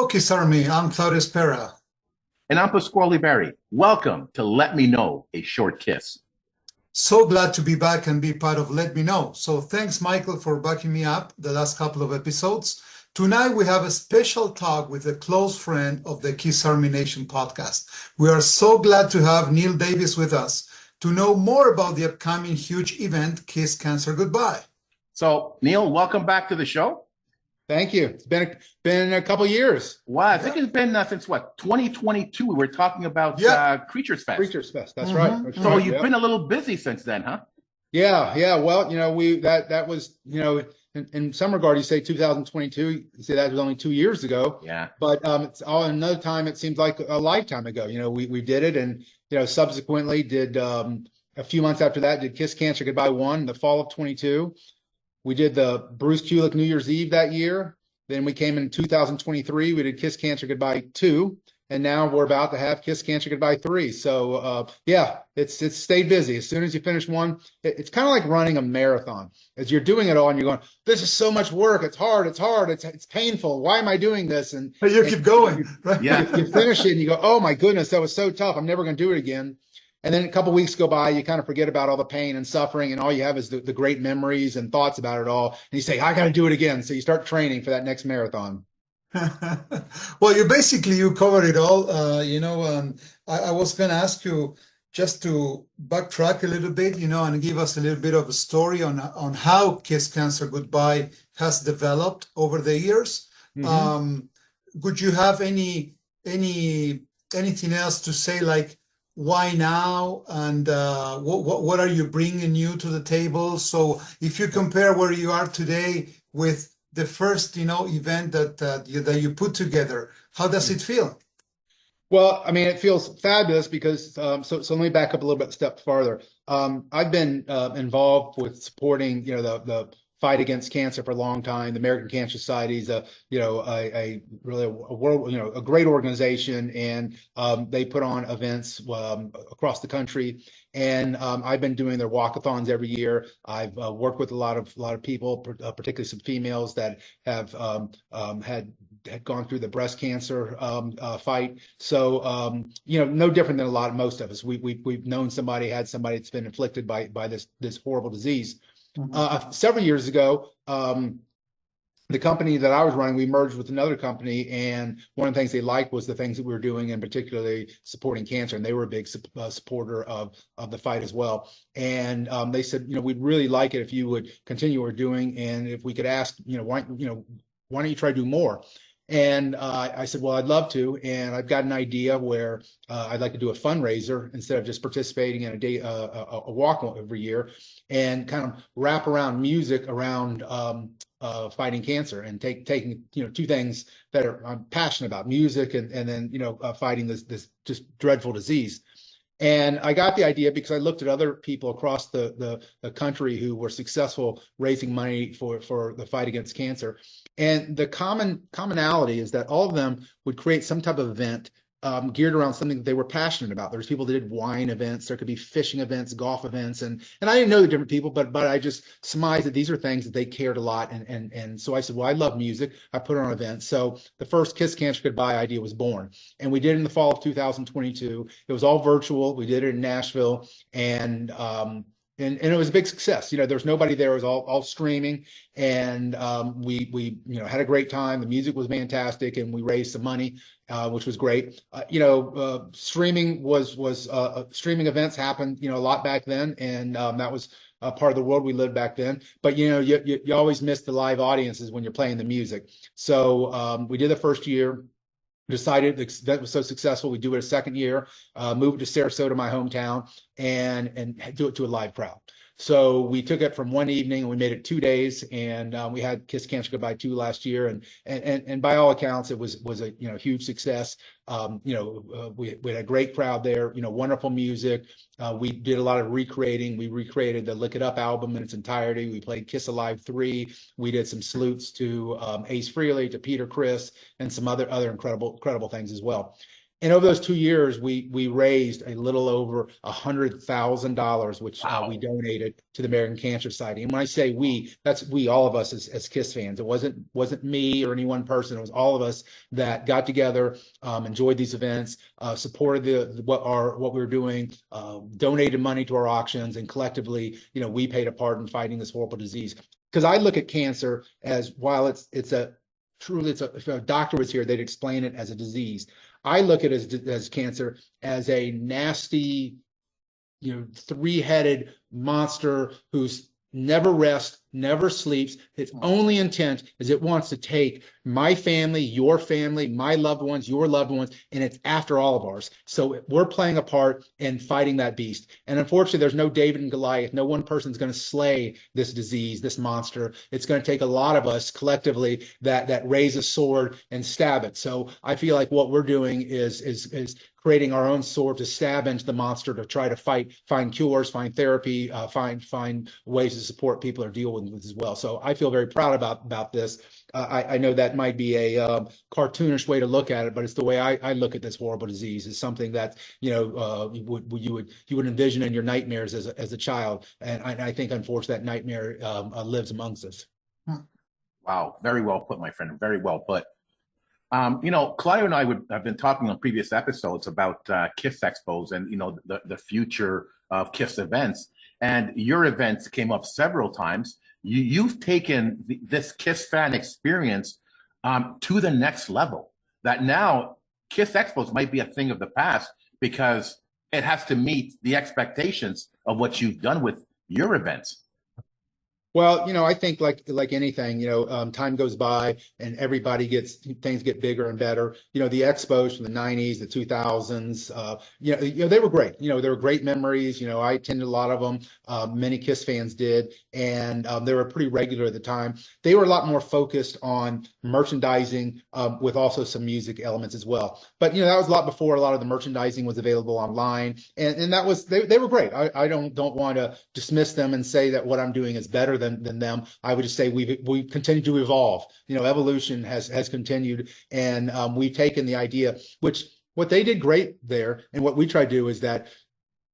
Hello, Kiss Army. I'm Claudio Spera. And I'm Pasquale Berry. Welcome to Let Me Know, a Short Kiss. So glad to be back and be part of Let Me Know. So thanks, Michael, for backing me up the last couple of episodes. Tonight we have a special talk with a close friend of the Kiss Army Nation podcast. We are so glad to have Neil Davis with us to know more about the upcoming huge event, Kiss Cancer Goodbye. So, Neil, welcome back to the show. Thank you. It's been a couple years. Wow, I think it's been since what, 2022. We were talking about Creatures Fest. Creatures Fest. That's right. That's So right. you've been a little busy since then, huh? Yeah. Well, that was, in some regard, you say 2022. You say that was only 2 years ago. Yeah. But it's all another time. It seems like a lifetime ago. We did it, and subsequently did a few months after that did Kiss Cancer Goodbye 1 in the fall of 22. We did the Bruce Kulick New Year's Eve that year. Then we came in 2023. We did Kiss Cancer Goodbye 2. And now we're about to have Kiss Cancer Goodbye 3. So, it's stayed busy. As soon as you finish one, it's kind of like running a marathon. As you're doing it all and you're going, this is so much work. It's hard. It's painful. Why am I doing this? And you keep going. Right? Yeah. You finish it and you go, oh, my goodness, that was so tough. I'm never going to do it again. And then a couple of weeks go by, you kind of forget about all the pain and suffering, and all you have is the great memories and thoughts about it all. And you say, I got to do it again. So you start training for that next marathon. Well, you covered it all. I was going to ask you just to backtrack a little bit, and give us a little bit of a story on how Kiss Cancer Goodbye has developed over the years. Would you have anything else to say, like, why now, and what are you bringing new to the table? So if you compare where you are today with the first event that you put together, how does it feel? Well, I mean, it feels fabulous because so let me back up a little bit step farther. I've been involved with supporting the fight against cancer for a long time. The American Cancer Society is a world, a great organization, and they put on events across the country. And I've been doing their walkathons every year. I've worked with a lot of people, particularly some females that have had gone through the breast cancer fight. So no different than most of us. We've known somebody, had somebody that's been afflicted by this horrible disease. Several years ago, the company that I was running, we merged with another company, and one of the things they liked was the things that we were doing, and particularly supporting cancer. And they were a big supporter of the fight as well. And they said, we'd really like it if you would continue what we're doing, and if we could ask, why don't you try to do more? And I said, well, I'd love to. And I've got an idea where I'd like to do a fundraiser instead of just participating in a walk every year, and kind of wrap around music around fighting cancer, and taking two things that I'm passionate about: music and then fighting this just dreadful disease. And I got the idea because I looked at other people across the country who were successful raising money for the fight against cancer. And the commonality is that all of them would create some type of event geared around something that they were passionate about. There's people that did wine events, there could be fishing events, golf events, and I didn't know the different people, but I just surmised that these are things that they cared a lot. And so I said, well, I love music. I put on events. So the first Kiss Cancer Goodbye idea was born, and we did it in the fall of 2022. It was all virtual. We did it in Nashville, and it was a big success. There's nobody there. It was all streaming, and we had a great time. The music was fantastic, and we raised some money, which was great. Streaming streaming events happened a lot back then, and that was a part of the world we lived back then. But you always miss the live audiences when you're playing the music. So we did the first year. Decided that was so successful, we do it a second year, move it to Sarasota, my hometown, and do it to a live crowd. So we took it from one evening and we made it 2 days, and we had Kiss Cancer Goodbye 2 last year, and by all accounts it was a huge success. We had a great crowd there, wonderful music. We did a lot of recreating. We recreated the Lick It Up album in its entirety. We played Kiss Alive 3. We did some salutes to Ace Frehley, to Peter Criss, and some other incredible things as well. And over those 2 years, we raised a little over $100,000, which we donated to the American Cancer Society. And when I say we, that's we, all of us as KISS fans. It wasn't me or any one person. It was all of us that got together, enjoyed these events, supported what we were doing, donated money to our auctions, and collectively, we played a part in fighting this horrible disease. Because I look at cancer as, while if a doctor was here, they'd explain it as a disease. I look at it as cancer as a nasty, three-headed monster who's never rests, never sleeps. Its only intent is it wants to take my family, your family, my loved ones, your loved ones, and it's after all of ours. So we're playing a part in fighting that beast. And unfortunately, there's no David and Goliath. No one person's going to slay this disease, this monster. It's going to take a lot of us collectively that raise a sword and stab it. So I feel like what we're doing is creating our own sword to stab into the monster, to try to find cures, find therapy, find ways to support people or deal with it as well. So I feel very proud about this. I know that might be a cartoonish way to look at it, but it's the way I look at this horrible disease. It's something that you would envision in your nightmares as a child, and I think unfortunately that nightmare lives amongst us. Wow, very well put, my friend. Very well put. Claudio and I have been talking on previous episodes about KISS Expos and the future of KISS events, and your events came up several times. You've taken this KISS fan experience to the next level. That now KISS Expos might be a thing of the past because it has to meet the expectations of what you've done with your events. Well, I think like anything, time goes by and things get bigger and better. The expos from the 90s, the 2000s, they were great. They were great memories. I attended a lot of them. Many KISS fans did, and they were pretty regular at the time. They were a lot more focused on merchandising with also some music elements as well. But that was a lot before a lot of the merchandising was available online, and that was they were great. I don't want to dismiss them and say that what I'm doing is better than them. I would just say we've continued to evolve. Evolution has continued, and we've taken the idea, which what they did great there, and what we try to do is that,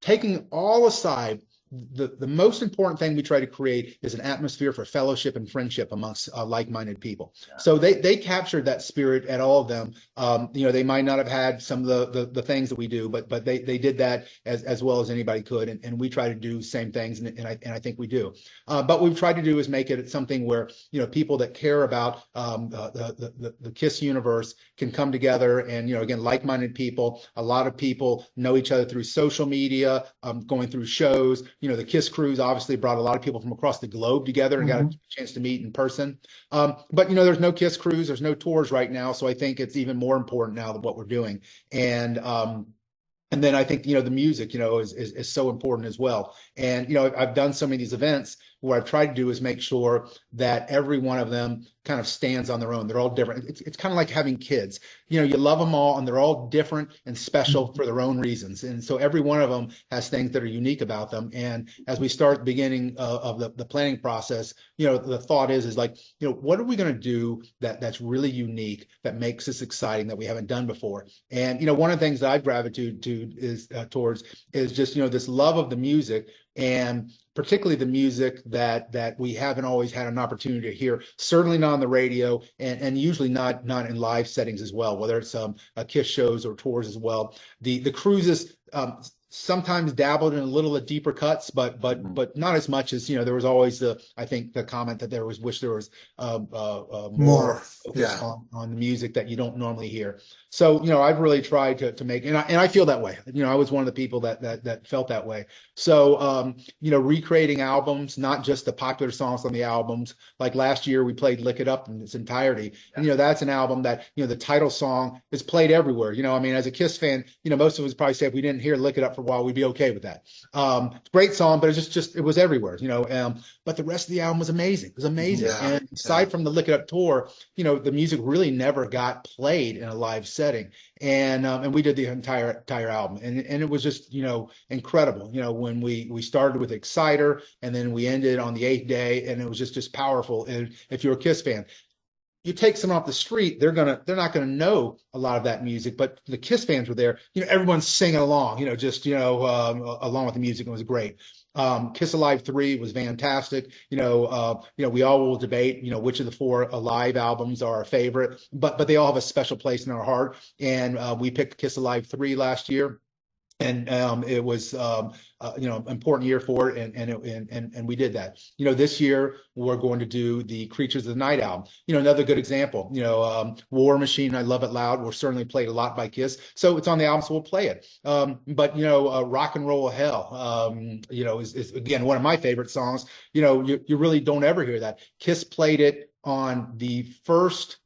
taking all aside, the most important thing we try to create is an atmosphere for fellowship and friendship amongst like-minded people. Yeah. So they captured that spirit at all of them. They might not have had some of the things that we do, but they did that as well as anybody could, and we try to do the same things, and I think we do. But what we've tried to do is make it something where people that care about the KISS universe can come together, and again, like-minded people. A lot of people know each other through social media, going through shows. The KISS cruise obviously brought a lot of people from across the globe together and got a chance to meet in person. But there's no KISS cruise, there's no tours right now, so I think it's even more important now than what we're doing. And then I think the music is so important as well. And I've done so many of these events. What I've tried to do is make sure that every one of them kind of stands on their own. They're all different. It's kind of like having kids. You love them all, and they're all different and special for their own reasons. And so every one of them has things that are unique about them. And as we start the beginning of the planning process, the thought is like, what are we going to do that's really unique, that makes this exciting, that we haven't done before? And one of the things that I've gravitated towards is just this love of the music, and particularly the music that we haven't always had an opportunity to hear, certainly not on the radio, and usually not in live settings as well, whether it's KISS shows or tours as well. The cruises sometimes dabbled in a little of deeper cuts, but not as much as there was always the comment that there was more focus on the music that you don't normally hear. So I've really tried to make, and I feel that way. I was one of the people that felt that way. So recreating albums, not just the popular songs on the albums. Like last year we played "Lick It Up" in its entirety, and that's an album that the title song is played everywhere. As a KISS fan, most of us probably say if we didn't hear "Lick It Up" for a while, we'd be okay with that. Great song, but it's just it was everywhere. But the rest of the album was amazing. It was amazing. Yeah. And aside from the "Lick It Up" tour, the music really never got played in a live setting. And we did the entire album, and it was just incredible. When we started with Exciter, and then we ended on the 8th day, and it was just powerful. And if you're a KISS fan, you take someone off the street, they're not gonna know a lot of that music. But the Kiss fans were there. Everyone's singing along. Along with the music. It was great. Kiss Alive 3 was fantastic. We all will debate, which of the four Alive albums are our favorite, but they all have a special place in our heart. And we picked Kiss Alive 3 last year. And it was important year for it, and we did that. This year we're going to do the Creatures of the Night album. Another good example. War Machine, I Love It Loud, were certainly played a lot by Kiss, so it's on the album, so we'll play it. But Rock and Roll Hell, is again one of my favorite songs. You really don't ever hear that. Kiss played it on the first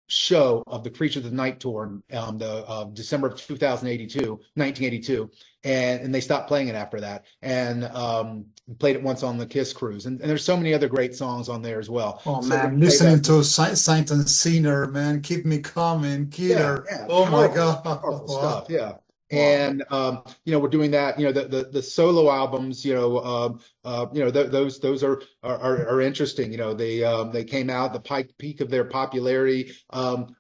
show of the Creatures of the Night tour, the December of 1982, and they stopped playing it after that, and played it once on the Kiss cruise, and there's so many other great songs on there as well. Oh So man, listening to Saint and Sinner, man, Keep Me Coming, Killer. Oh my God, powerful wow. stuff, yeah. And we're doing that. The solo albums. Those are interesting. They came out the peak of their popularity,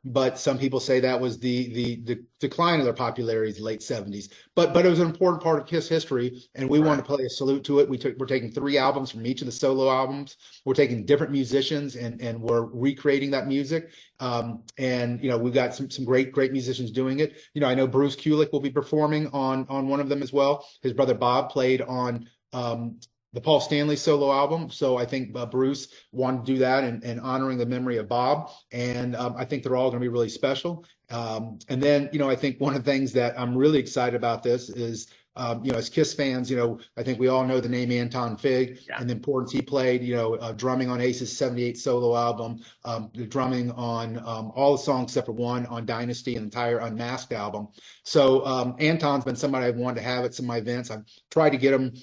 but some people say that was the decline of their popularity in the late '70s. But it was an important part of Kiss history, and we want to play a salute to it. We're taking 3 albums from each of the solo albums. We're taking different musicians and we're recreating that music. We've got some great musicians doing it. I know Bruce Kulick will be performing on one of them as well. His brother Bob played on the Paul Stanley solo album. So I think Bruce wanted to do that and honoring the memory of Bob. And I think they're all going to be really special. And then, I think one of the things that I'm really excited about this is, as Kiss fans, I think we all know the name Anton Fig and the importance he played, drumming on Ace's '78 solo album, the drumming on all the songs except for one on Dynasty and the entire Unmasked album. So Anton's been somebody I've wanted to have at some of my events. I've tried to get him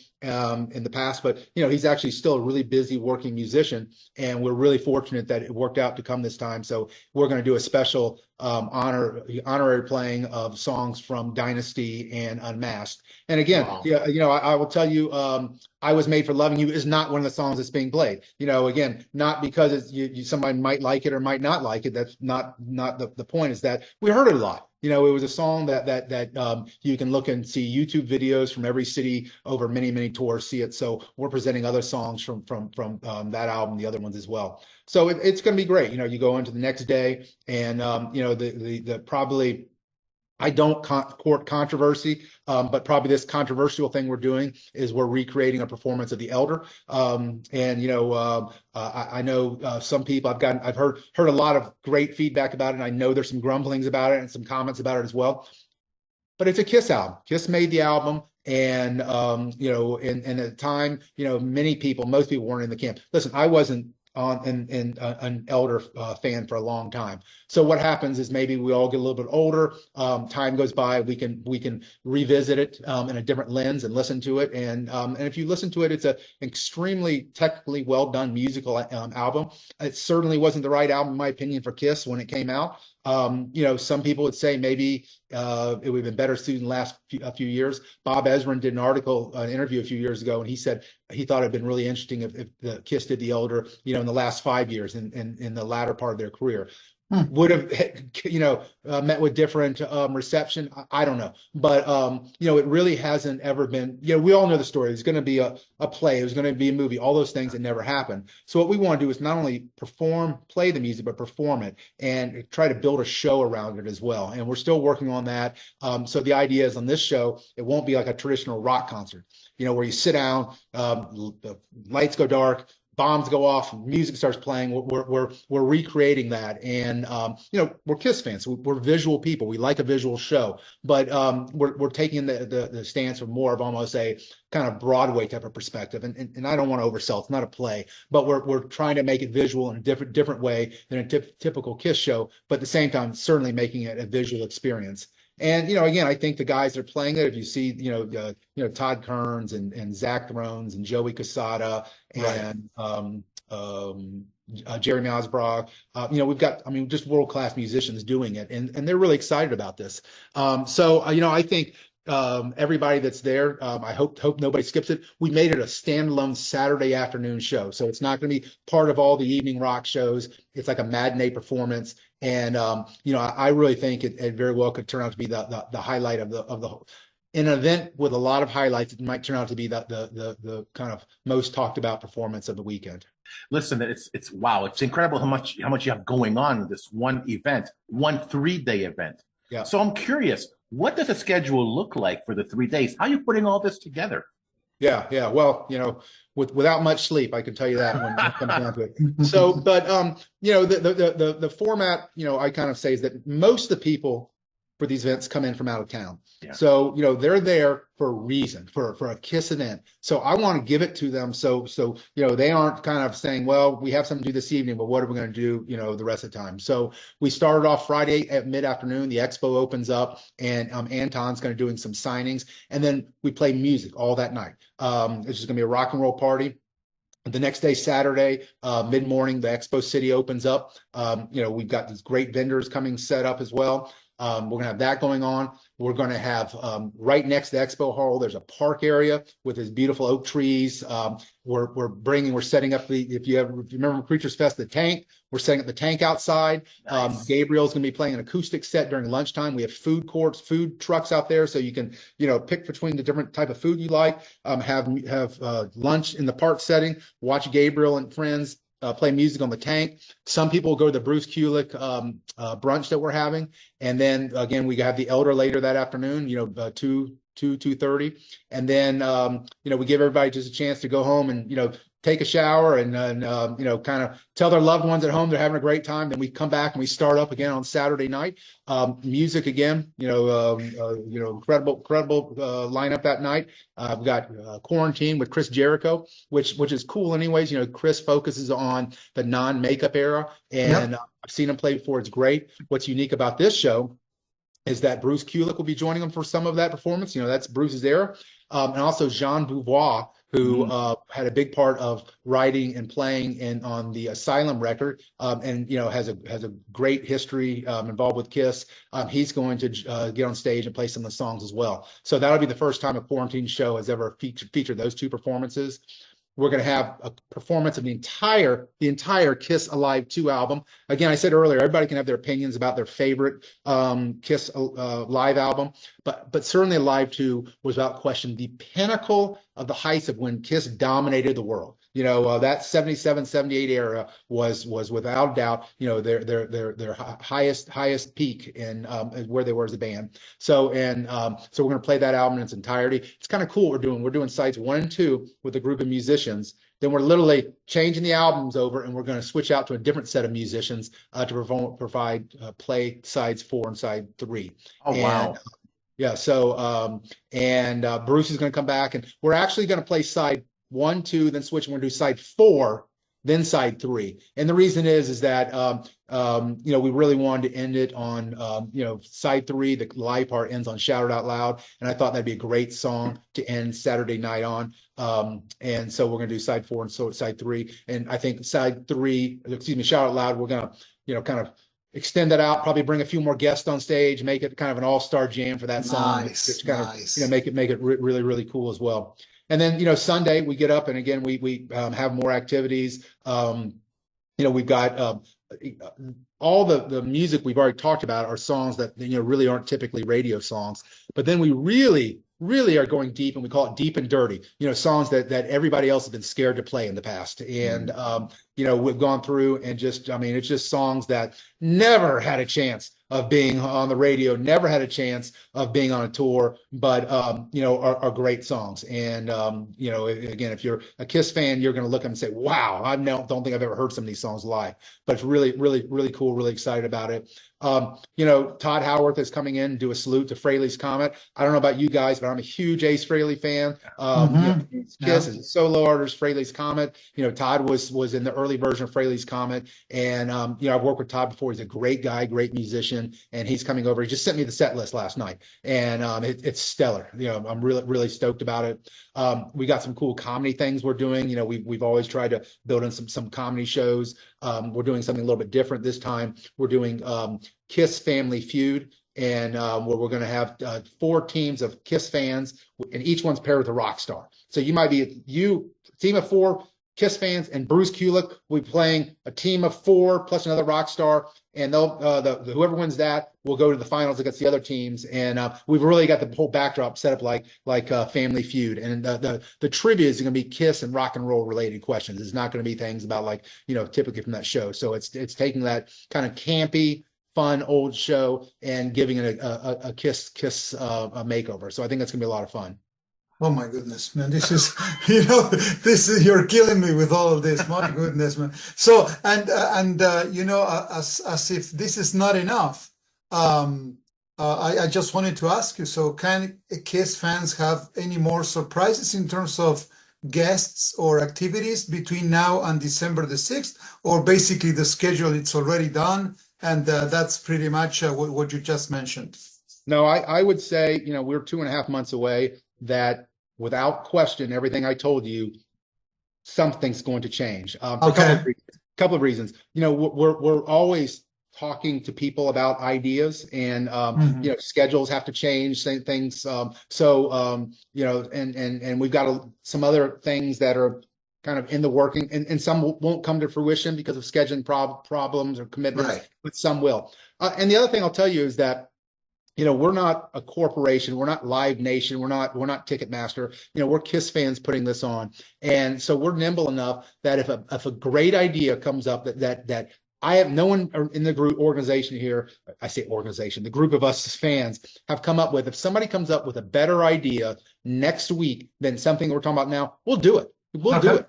in the past, but he's actually still a really busy working musician, and we're really fortunate that it worked out to come this time. So we're going to do a special honorary playing of songs from Dynasty and Unmasked. And again, I will tell you, I Was Made for Loving You is not one of the songs that's being played. Again, not because somebody might like it or might not like it. That's not the point. Is that we heard it a lot. It was a song that you can look and see YouTube videos from every city over many tours, see it. So we're presenting other songs from that album, the other ones as well. So it's going to be great. You go into the next day, and the probably, I don't court controversy, but probably this controversial thing we're doing is we're recreating a performance of The Elder. I know some people, I've heard a lot of great feedback about it, and I know there's some grumblings about it and some comments about it as well. But it's a Kiss album. Kiss made the album. And at the time, most people weren't in the camp. Listen, I wasn't an Elder fan for a long time. So what happens is maybe we all get a little bit older. Time goes by. We can revisit it in a different lens and listen to it. And if you listen to it, it's an extremely technically well done musical album. It certainly wasn't the right album, in my opinion, for Kiss when it came out. Some people would say maybe it would have been better suited in the last few years. Bob Ezrin did an interview a few years ago, and he said he thought it'd been really interesting if the Kiss did The Elder, in the last 5 years, in the latter part of their career. Would have met with different reception. I don't know, but it really hasn't ever been. We all know the story. There's going to be a play. There's going to be a movie. All those things that never happened. So what we want to do is not only play the music, but perform it and try to build a show around it as well. And we're still working on that. So the idea is on this show, it won't be like a traditional rock concert. Where you sit down, the lights go dark, bombs go off, music starts playing. We're recreating that, and we're Kiss fans. We're visual people. We like a visual show, but we're taking the stance of more of almost a kind of Broadway type of perspective. And I don't want to oversell. It's not a play, but we're trying to make it visual in a different way than a typical Kiss show, but at the same time, certainly making it a visual experience. And again, I think the guys that are playing it, if you see, Todd Kearns and Zach Thrones and Joey Casada and Jeremy Osbrock, we've got, just world-class musicians doing it, and they're really excited about this. So I think everybody that's there. I hope nobody skips it. We made it a standalone Saturday afternoon show, so it's not going to be part of all the evening rock shows. It's like a matinee performance, and I really think it very well could turn out to be the highlight of the whole. In an event with a lot of highlights, it might turn out to be the kind of most talked about performance of the weekend. Listen, it's wow, it's incredible how much you have going on in this one event, one 3-day event. Yeah. So I'm curious, what does a schedule look like for the 3 days? How are you putting all this together? Yeah. Well, without much sleep, I can tell you that when it comes down to it. So, but the format, I kind of say is that most of the people for these events come in from out of town. Yeah. So, they're there for a reason, for a KISS event. So I want to give it to them. So, they aren't kind of saying, well, we have something to do this evening, but what are we going to do, the rest of the time? So we started off Friday at mid-afternoon. The expo opens up, and Anton's going to doing some signings, and then we play music all that night. It's just going to be a rock and roll party. The next day, Saturday, mid-morning, the Expo City opens up. We've got these great vendors coming set up as well. We're going to have that going on. We're going to have right next to the expo hall, there's a park area with these beautiful oak trees. We're setting up if you remember Creatures Fest, the tank, we're setting up the tank outside. Nice. Gabriel's going to be playing an acoustic set during lunchtime. We have food courts, food trucks out there, so you can pick between the different type of food you like. Have lunch in the park setting. Watch Gabriel and friends play music on the tank. Some people will go to the Bruce Kulick brunch that we're having, and then again we have the Elder later that afternoon. 2:30, and then we give everybody just a chance to go home and take a shower and kind of tell their loved ones at home they're having a great time. Then we come back and we start up again on Saturday night. Music again, incredible lineup that night. We've got Quarantine with Chris Jericho, which is cool anyways. Chris focuses on the non-makeup era, and I've seen him play before. It's great. What's unique about this show is that Bruce Kulick will be joining him for some of that performance. That's Bruce's era. And also Jean Beauvoir, who had a big part of writing and playing on the Asylum record, and has a great history involved with KISS. He's going to get on stage and play some of the songs as well. So that'll be the first time a Quarantine show has ever featured those two performances. We're going to have a performance of the entire KISS Alive 2 album. Again, I said earlier, everybody can have their opinions about their favorite KISS live album, but certainly Alive 2 was without question the pinnacle of the heights of when KISS dominated the world. That 77, 78 era was without a doubt, their highest peak in where they were as a band. So we're going to play that album in its entirety. It's kind of cool what we're doing. We're doing sides 1 and 2 with a group of musicians. Then we're literally changing the albums over, and we're going to switch out to a different set of musicians to play sides 4 and side 3. Oh, wow. Yeah. So Bruce is going to come back, and we're actually going to play side 1, 2, then switch. We're going to do side 4, then side 3. And the reason is that we really wanted to end it on side 3. The live part ends on "Shout It Out Loud," and I thought that'd be a great song to end Saturday night on. And so we're going to do side 4 and so side 3. And I think side 3, "Shout Out Loud," we're going to kind of extend that out, probably bring a few more guests on stage, make it kind of an all-star jam for that song. Nice. Make it really, really cool as well. And then, Sunday we get up, and again, we have more activities. We've got all the music we've already talked about are songs that, really aren't typically radio songs, but then we really are going deep, and we call it deep and dirty, songs that everybody else has been scared to play in the past. And, we've gone through and it's just songs that never had a chance of being on the radio, never had a chance of being on a tour, but, are great songs. And, again, if you're a KISS fan, you're going to look at them and say, wow, I don't think I've ever heard some of these songs live, but it's really, really, really cool, really excited about it. Todd Howarth is coming in and do a salute to Fraley's Comet. I don't know about you guys, but I'm a huge Ace Frehley fan. KISS is a solo artist, Fraley's Comet. Todd was in the early version of Fraley's Comet. And, I've worked with Todd before. He's a great guy, great musician, and he's coming over. He just sent me the set list last night, and it's stellar. I'm really, really stoked about it. We got some cool comedy things we're doing. We've always tried to build in some comedy shows. We're doing something a little bit different this time. We're doing KISS Family Feud. and where we're going to have 4 teams of Kiss fans, and each one's paired with a rock star. So you might be team of 4 Kiss fans, and Bruce Kulick will be playing a team of 4 plus another rock star, and they'll whoever wins that will go to the finals against the other teams. And we've really got the whole backdrop set up like Family Feud. And the trivia is going to be Kiss and rock and roll related questions. It's not going to be things about like typically from that show. So it's taking that kind of campy, fun old show and giving it a Kiss makeover. So I think that's going to be a lot of fun. Oh my goodness, man! This is, you're killing me with all of this. My goodness, man. So, as if this is not enough, I just wanted to ask you. So, can Kiss fans have any more surprises in terms of guests or activities between now and December the 6th, or basically the schedule it's already done, and that's pretty much what you just mentioned? No, I would say we're 2.5 months away. That without question, everything I told you, something's going to change. For a couple of reasons. We're always talking to people about ideas, and schedules have to change things. And we've got some other things that are kind of in the working, and some won't come to fruition because of scheduling problems or commitments, right, but some will. And the other thing I'll tell you is that we're not a corporation. We're not Live Nation. We're not Ticketmaster. We're Kiss fans putting this on. And so we're nimble enough that if a great idea comes up that I have no one in the group organization here, I say organization, the group of us as fans have come up with, if somebody comes up with a better idea next week than something we're talking about now, we'll do it. We'll do it.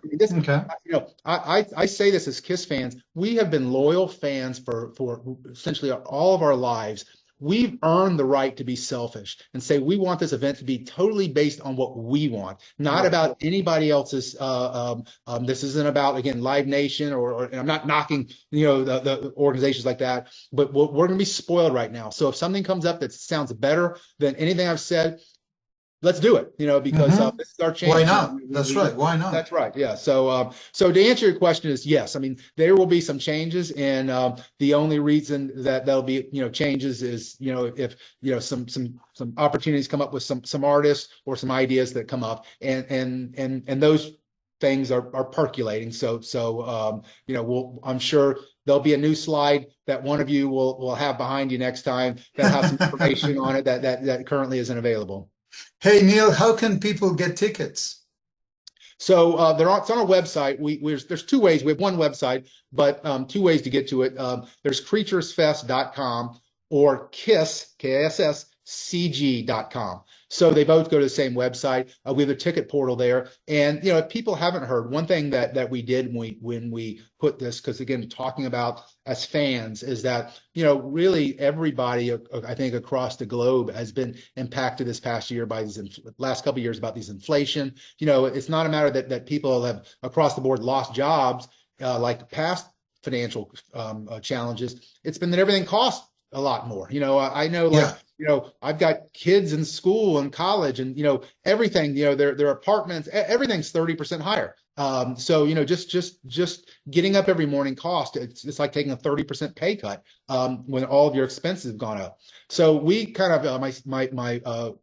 I say this as Kiss fans. We have been loyal fans for essentially all of our lives. We've earned the right to be selfish and say we want this event to be totally based on what we want, not about anybody else's. This isn't about, again, Live Nation or I'm not knocking the organizations like that, but we're going to be spoiled right now. So if something comes up that sounds better than anything I've said, let's do it, because this is our chance. Why not? That's right. Why not? That's right. Yeah. So to answer your question is yes. I mean, there will be some changes, and the only reason that there'll be changes is if some opportunities come up with some artists or some ideas that come up, and those things are percolating. So I'm sure there'll be a new slide that one of you will have behind you next time that has some information on it that currently isn't available. Hey, Neil, how can people get tickets? So it's on our website. There's 2 ways. We have one website, but 2 ways to get to it. There's creaturesfest.com or KISSCG.com. So they both go to the same website. We have a ticket portal there. And, if people haven't heard, one thing that we did when we put this, because again, talking about as fans, is that, really everybody, I think, across the globe has been impacted this past year by these last couple of years about these inflation. It's not a matter that people have across the board lost jobs like past financial challenges. It's been that everything costs a lot more. I know, I've got kids in school and college, and everything. Their apartments, everything's 30% higher. So just getting up every morning cost. It's like taking a 30% pay cut when all of your expenses have gone up. So we kind of my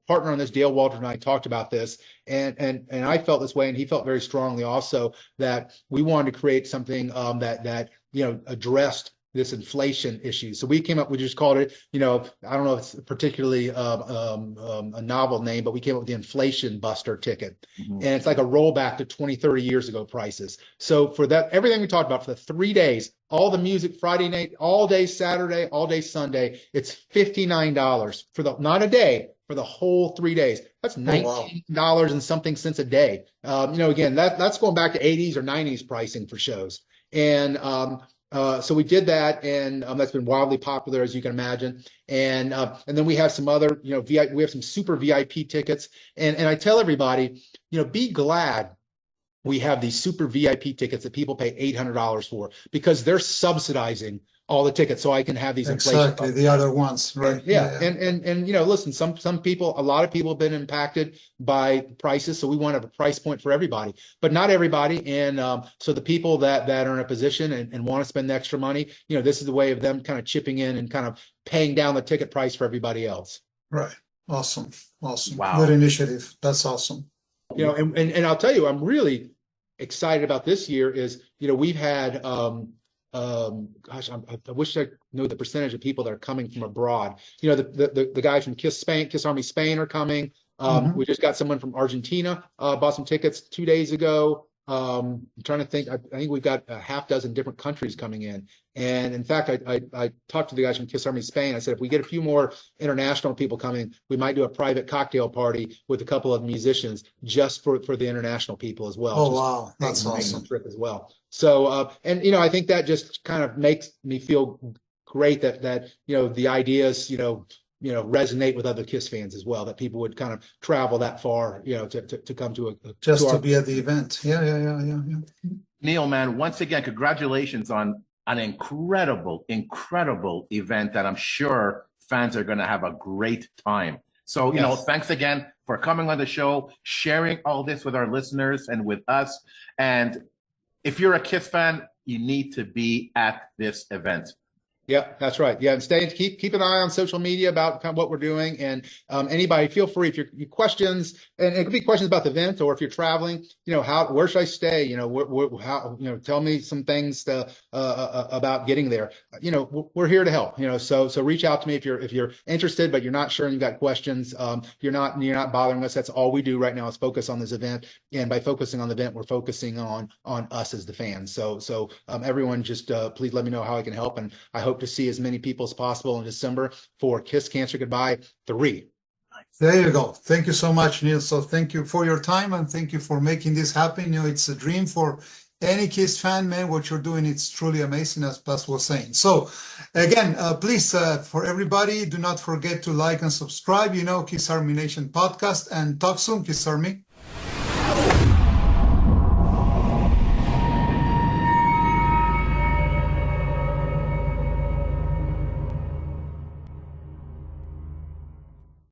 partner on this, Dale Walter, and I talked about this, and I felt this way, and he felt very strongly also that we wanted to create something that addressed this inflation issue. So we just called it, I don't know if it's particularly a novel name, but we came up with the Inflation Buster ticket. And it's like a rollback to 20, 30 years ago prices. So for that, everything we talked about for the 3 days, all the music Friday night, all day Saturday, all day Sunday, it's $59 not a day, for the whole 3 days. That's $19 and something cents a day. Again, that's going back to 80s or 90s pricing for shows. And so we did that, and that's been wildly popular, as you can imagine. And then we have some other, we have some super VIP tickets. And I tell everybody, be glad we have these super VIP tickets that people pay $800 for, because they're subsidizing all the tickets so I can have these inflation Exactly, the other ones, right? And you know, listen, some people, a lot of people have been impacted by prices, so we want to have a price point for everybody, but not everybody. And so the people that are in a position and want to spend the extra money, you know, this is the way of them kind of chipping in and kind of paying down the ticket price for everybody else. Right. Awesome. Awesome. Wow. Good initiative. That's awesome. You know, and I'll tell you, I'm really excited about this year is, you know, we've had gosh, I wish I knew the percentage of people that are coming from abroad. You know, the guys from Kiss Army Spain are coming. We just got someone from Argentina, bought some tickets 2 days ago. I'm trying to think. I think we've got a half dozen different countries coming in. And in fact, I talked to the guys from Kiss Army Spain. I said, if we get a few more international people coming, we might do a private cocktail party with a couple of musicians just for the international people as well. Oh, wow. That's awesome. Trip as well. So, and, you know, I think that just kind of makes me feel great that, you know, the ideas, you know, resonate with other Kiss fans as well, that people would kind of travel that far, you know, to come to to be at the event. Yeah. Neil, man, once again, congratulations on an incredible event that I'm sure fans are going to have a great time. So, you know, thanks again for coming on the show, sharing all this with our listeners and with us. And if you're a Kiss fan, you need to be at this event. Yeah, that's right. Yeah, and keep an eye on social media about kind of what we're doing. And anybody, feel free if you questions, and it could be questions about the event, or if you're traveling, you know, where should I stay? You know, how, you know, tell me some things about getting there. You know, we're here to help. You know, so reach out to me if you're interested, but you're not sure and you've got questions. You're not bothering us. That's all we do right now is focus on this event. And by focusing on the event, we're focusing on us as the fans. So everyone, just please let me know how I can help, and I hope to see as many people as possible in December for Kiss Cancer Goodbye 3. There you go. Thank you so much, Neil. So thank you for your time, and thank you for making this happen. You know, it's a dream for any Kiss fan, man. What you're doing, it's truly amazing, as Bas was saying. So again, please, for everybody, do not forget to like and subscribe, you know, Kiss Army Nation podcast, and talk soon, Kiss Army.